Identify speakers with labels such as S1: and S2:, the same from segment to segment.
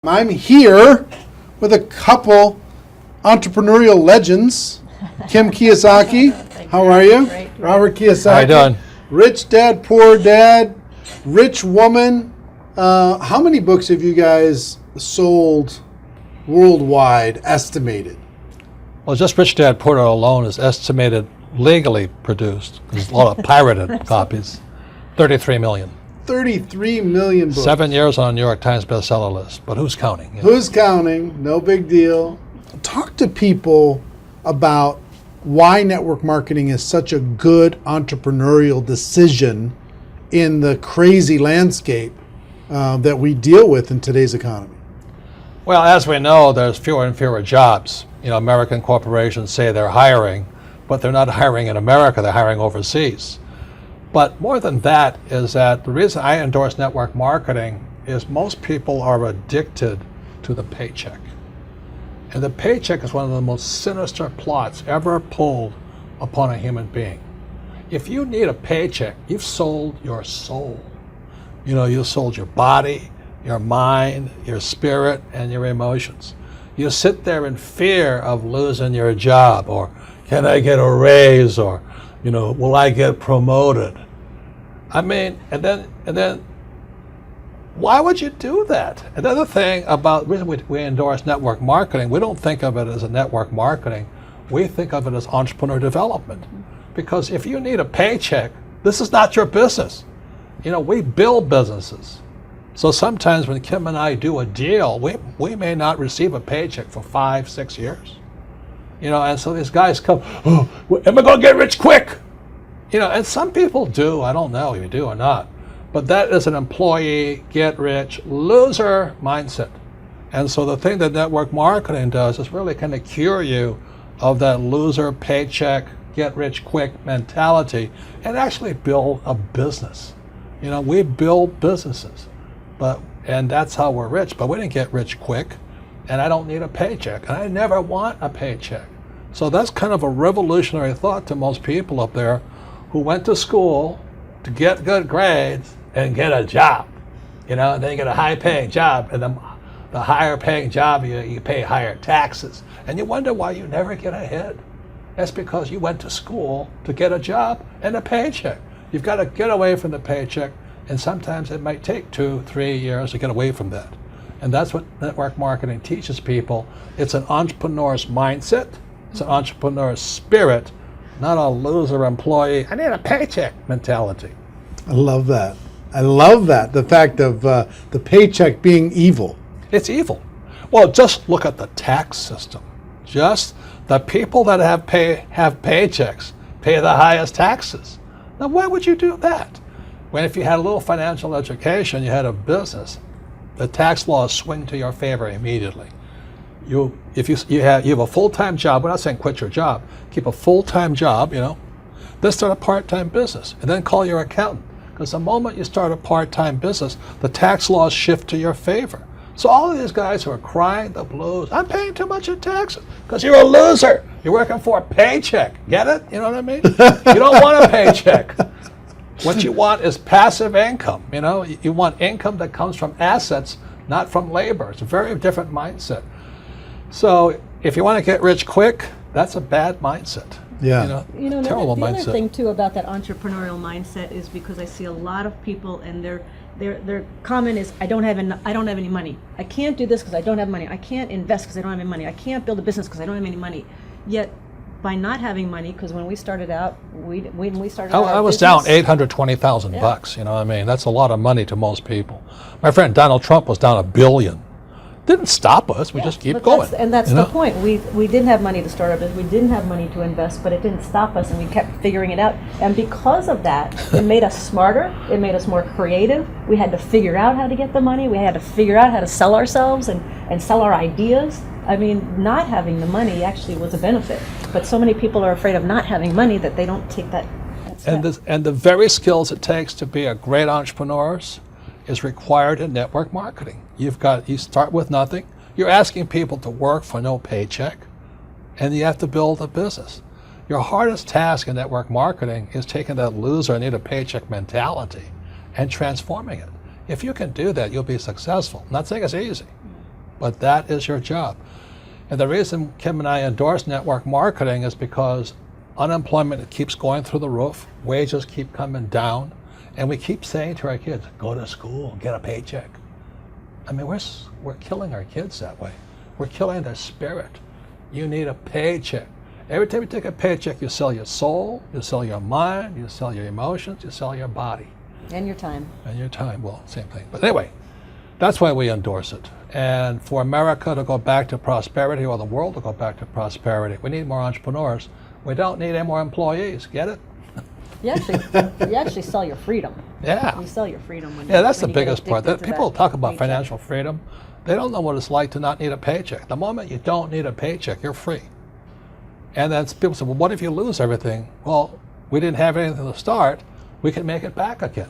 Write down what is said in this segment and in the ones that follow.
S1: I'm here with a couple entrepreneurial legends. Kim Kiyosaki, how are you?
S2: Great.
S1: Robert Kiyosaki.
S3: How you doing?
S1: Rich Dad, Poor Dad, Rich Woman. How many books have you guys sold worldwide, estimated?
S3: Well, just Rich Dad Poor Dad alone is estimated legally produced. There's a lot of pirated copies. 33 million.
S1: 33 million books.
S3: 7 years on a New York Times bestseller list, but who's counting? You know?
S1: Who's counting? No big deal. Talk to people about why network marketing is such a good entrepreneurial decision in the crazy landscape that we deal with in today's economy.
S3: Well, as we know, there's fewer and fewer jobs. You know, American corporations say they're hiring, but they're not hiring in America, they're hiring overseas. But more than that is that the reason I endorse network marketing is most people are addicted to the paycheck. And the paycheck is one of the most sinister plots ever pulled upon a human being. If you need a paycheck, you've sold your soul. You know, you sold your body, your mind, your spirit, and your emotions. You sit there in fear of losing your job, or can I get a raise, or, you know, will I get promoted? I mean, and then why would you do that? Another thing about the reason we endorse network marketing, we don't think of it as a network marketing, we think of it as entrepreneur development. Because if you need a paycheck, this is not your business. You know, we build businesses. So sometimes when Kim and I do a deal, we may not receive a paycheck for 5-6 years. You know, and so these guys come, oh, am I gonna get rich quick? You know, and some people do, I don't know if you do or not. But that is an employee, get rich, loser mindset. And so the thing that network marketing does is really kind of cure you of that loser paycheck, get rich quick mentality and actually build a business. You know, we build businesses, and that's how we're rich. But we didn't get rich quick, and I don't need a paycheck, and I never want a paycheck. So that's kind of a revolutionary thought to most people up there who went to school to get good grades and get a job, you know, and then you get a high-paying job, and the higher-paying job, you pay higher taxes, and you wonder why you never get ahead. That's because you went to school to get a job and a paycheck. You've got to get away from the paycheck, and sometimes it might take 2-3 years to get away from that. And that's what network marketing teaches people. It's an entrepreneur's mindset, it's an entrepreneur's spirit, not a loser employee, I need a paycheck mentality.
S1: I love that. I love that. The fact of the paycheck being evil.
S3: It's evil. Well, just look at the tax system. Just the people that have paychecks pay the highest taxes. Now, why would you do that? When if you had a little financial education, you had a business, the tax laws swing to your favor immediately. If you have a full-time job, we're not saying quit your job, keep a full-time job, you know, then start a part-time business, and then call your accountant. Because the moment you start a part-time business, the tax laws shift to your favor. So all of these guys who are crying the blues, I'm paying too much in taxes, because you're a loser. You're working for a paycheck. Get it? You know what I mean? You don't want a paycheck. What you want is passive income. You know, you want income that comes from assets, not from labor. It's a very different mindset. So if you want to get rich quick, that's a bad mindset.
S1: Yeah.
S2: You know,
S3: terrible
S2: the
S3: mindset.
S2: other thing too about that entrepreneurial mindset is because I see a lot of people and their comment is, I don't have any money. I can't do this because I don't have money. I can't invest because I don't have any money. I can't build a business because I don't have any money. Yet, by not having money, because when we started out,
S3: I was down $820,000 bucks. You know what I mean? That's a lot of money to most people. My friend Donald Trump was down $1 billion. Didn't stop us. We just keep going.
S2: That's the point. We didn't have money to start our business. We didn't have money to invest, but it didn't stop us, and we kept figuring it out. And because of that, it made us smarter. It made us more creative. We had to figure out how to get the money. We had to figure out how to sell ourselves and sell our ideas. I mean, not having the money actually was a benefit. But so many people are afraid of not having money that they don't take that step.
S3: And the very skills it takes to be a great entrepreneur is required in network marketing. You start with nothing. You're asking people to work for no paycheck, and you have to build a business. Your hardest task in network marketing is taking that loser, I need a paycheck mentality and transforming it. If you can do that, you'll be successful. I'm not saying it's easy, but that is your job. And the reason Kim and I endorse network marketing is because unemployment keeps going through the roof, wages keep coming down, and we keep saying to our kids, go to school, get a paycheck. I mean, we're killing our kids that way. We're killing their spirit. You need a paycheck. Every time you take a paycheck, you sell your soul, you sell your mind, you sell your emotions, you sell your body.
S2: And your time.
S3: And your time, well, same thing. But anyway, that's why we endorse it. And for America to go back to prosperity, or the world to go back to prosperity, we need more entrepreneurs. We don't need any more employees. Get it?
S2: You actually sell your freedom.
S3: Yeah.
S2: You sell your freedom when
S3: Yeah, that's
S2: when
S3: the
S2: you get
S3: biggest part.
S2: addicted to
S3: People
S2: that
S3: talk about
S2: paycheck.
S3: financial freedom. They don't know what it's like to not need a paycheck. The moment you don't need a paycheck, you're free. And then people say, well, what if you lose everything? Well, we didn't have anything to start. We can make it back again.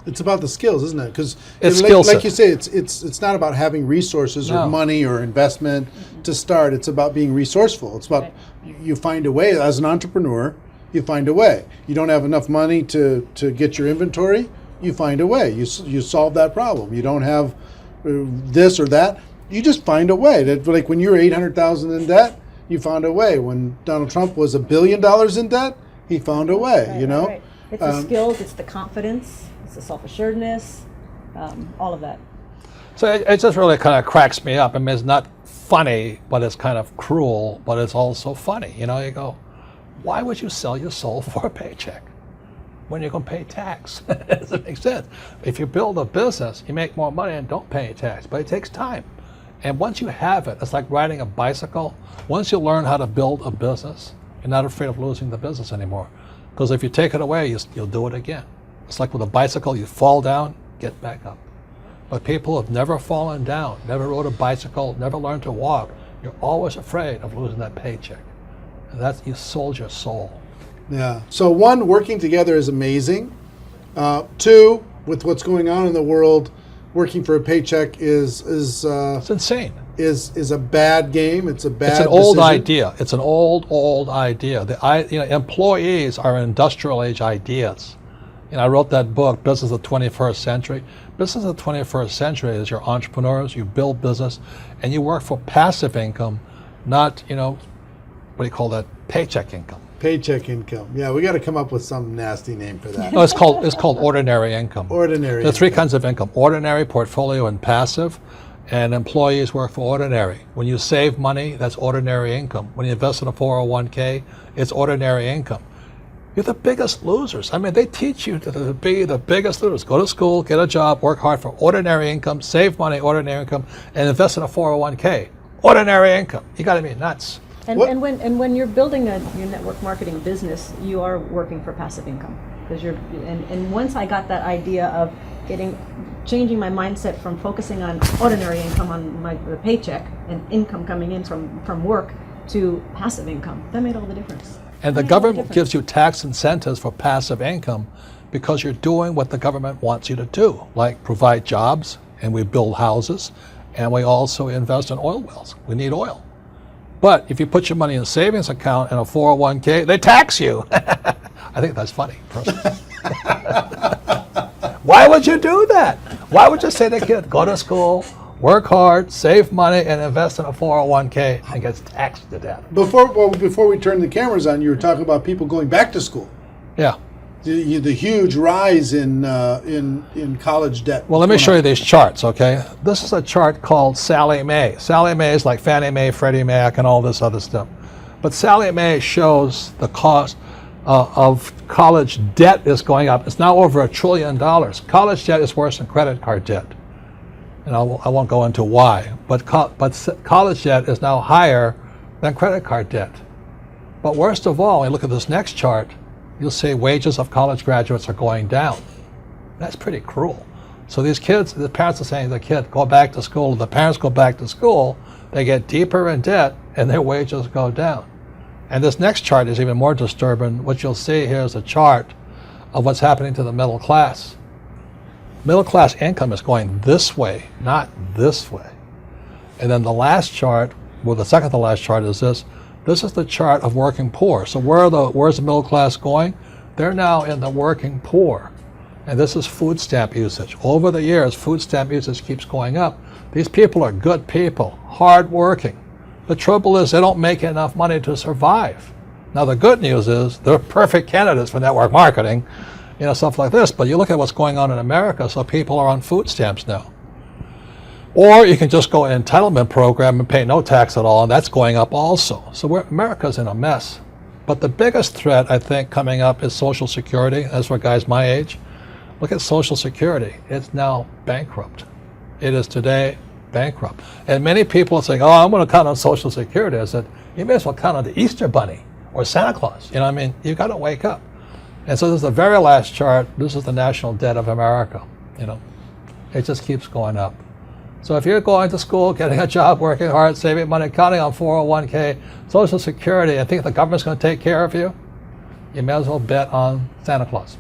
S1: It's about the skills, isn't it? Because
S3: It's skill set.
S1: like you say, it's not about having resources or
S3: No.
S1: money or investment to start. It's about being resourceful. It's about you find a way as an entrepreneur. You find a way. You don't have enough money to get your inventory. You find a way. You solve that problem. You don't have this or that. You just find a way. That, like when you're $800,000 in debt, you found a way. When Donald Trump was $1 billion in debt, he found a way.
S2: Right,
S1: you know.
S2: right. It's the skills, it's the confidence, it's the self-assuredness, all of that.
S3: So it just really kind of cracks me up. I mean, it's not funny, but it's kind of cruel, but it's also funny. You know, you go, why would you sell your soul for a paycheck when you're going to pay tax? It doesn't make sense. If you build a business, you make more money and don't pay tax, but it takes time. And once you have it, it's like riding a bicycle. Once you learn how to build a business, you're not afraid of losing the business anymore. Because if you take it away, you'll do it again. It's like with a bicycle, you fall down, get back up. But people have never fallen down, never rode a bicycle, never learned to walk. You're always afraid of losing that paycheck. And that's, you sold your soul.
S1: Yeah. So one, working together is amazing. Two, with what's going on in the world, working for a paycheck is
S3: It's insane.
S1: is a bad game. It's a bad.
S3: It's an old
S1: decision.
S3: idea. It's an old idea. Employees are industrial age ideas. I wrote that book, Business of the 21st Century. Business of the 21st Century is your entrepreneurs, you build business, and you work for passive income, not, what do you call that, paycheck income.
S1: Paycheck income. Yeah, we got to come up with some nasty name for that.
S3: No, it's called ordinary income.
S1: Ordinary.
S3: There are three kinds of income: ordinary, portfolio, and passive. And employees work for ordinary. When you save money, that's ordinary income. When you invest in a 401k, it's ordinary income. You're the biggest losers. I mean, they teach you to be the biggest losers. Go to school, get a job, work hard for ordinary income, save money, ordinary income, and invest in a 401k. Ordinary income. You got to be nuts.
S2: And,
S1: What-
S2: and when you're building your network marketing business, you are working for passive income because and once I got that idea of changing my mindset from focusing on ordinary income on the paycheck and income coming in from work to passive income, that made all the difference.
S3: And the government gives you tax incentives for passive income because you're doing what the government wants you to do, like provide jobs, and we build houses, and we also invest in oil wells. We need oil. But if you put your money in a savings account and a 401k, they tax you. I think that's funny, personally. Why would you do that? Why would you say to a kid, go to school, work hard, save money, and invest in a 401k and gets taxed to death?
S1: Before we turn the cameras on, you were talking about people going back to school.
S3: Yeah.
S1: The huge rise in college debt.
S3: Well, let me show you these charts, okay? This is a chart called Sallie Mae. Sallie Mae is like Fannie Mae, Freddie Mac, and all this other stuff. But Sallie Mae shows the cost of college debt is going up. It's now over $1 trillion. College debt is worse than credit card debt. And I won't go into why. But college debt is now higher than credit card debt. But worst of all, when you look at this next chart, you'll see wages of college graduates are going down. That's pretty cruel. So these kids, the parents are saying to the kid, go back to school. The parents go back to school, they get deeper in debt, and their wages go down. And this next chart is even more disturbing. What you'll see here is a chart of what's happening to the middle class. Middle class income is going this way, not this way. And then the last chart, well, the second to last chart is this. This is the chart of working poor. So where's the middle class going? They're now in the working poor. And this is food stamp usage. Over the years, food stamp usage keeps going up. These people are good people, hardworking. The trouble is they don't make enough money to survive. Now the good news is they're perfect candidates for network marketing, stuff like this. But you look at what's going on in America, so people are on food stamps now. Or you can just go an entitlement program and pay no tax at all, and that's going up also. So America's in a mess. But the biggest threat, I think, coming up is Social Security. That's for guys my age. Look at Social Security. It's now bankrupt. It is today bankrupt. And many people are saying, oh, I'm going to count on Social Security. I said, you may as well count on the Easter Bunny or Santa Claus. You've got to wake up. And so this is the very last chart. This is the national debt of America. It just keeps going up. So if you're going to school, getting a job, working hard, saving money, counting on 401k, Social Security, and think the government's going to take care of you, you may as well bet on Santa Claus.